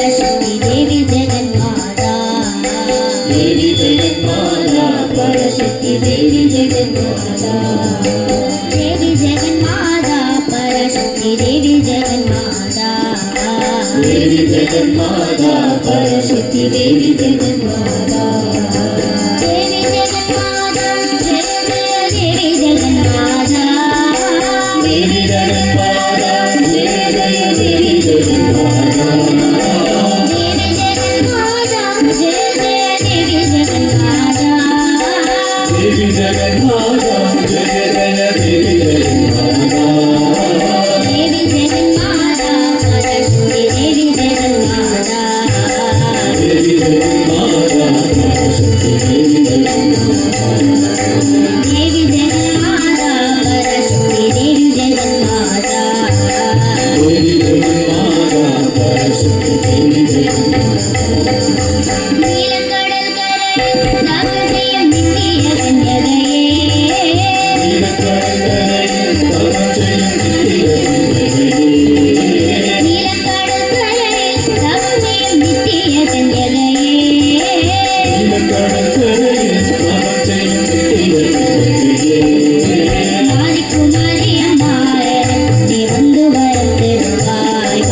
परशक्ति देवी जगन्माता देवी जगन्माता परशक्ति देवी जगन्माता देवी जगन्माता परशक्ति देवी जगन्माता देवी जगन्माता परशक्ति देवी जगन्माता देवी जगन्माता जय जय देवी जगन्माता देवी जगन्माता जय जय देवी जगन्माता देवी जगन्माता जय जय देवी जगन्माता देवी जगन्माता जय जय देवी जगन्माता देवी जगन्माता परशक्ति देवी जगन्माता देवी जगन्माता परशक्ति देवी जगन्माता देवी जगन्माता परशक्ति देवी जगन्माता देवी जगन्माता परशक्ति देवी जगन्माता நீலக்கடல் கரையில் நாங்கள் செய்யும் நித்திய கன்யகையே நீலக்கடற்கரையில் தவம் செய்யும் நித்திய கன்யகையே நீலக்கடல் கரையில் தவம் செய்யும் நித்திய கன்யகையே நீலக்கடற்கரையில் தவம் செய்யும் நித்திய கன்யகையே மாரிக்குமாரி அம்மாள் நீ வந்து வரம் தருவாய்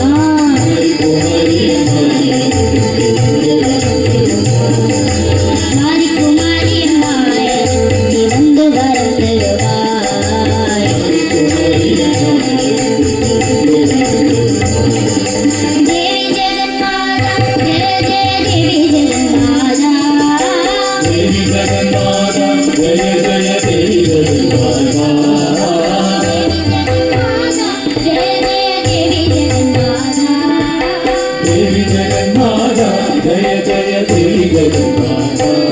மாரிக்குமாரி அம்மாள் நீ வந்து வரம் தருவாய் தேவி ஜெகன்மாதா ஜெய ஜெய தேவி ஜெகன்மாதா देवी जगन्माता जय जय देवी जगन्माता जय जय देवी जगन्माता देवी जगन्माता जय जय देवी जगन्माता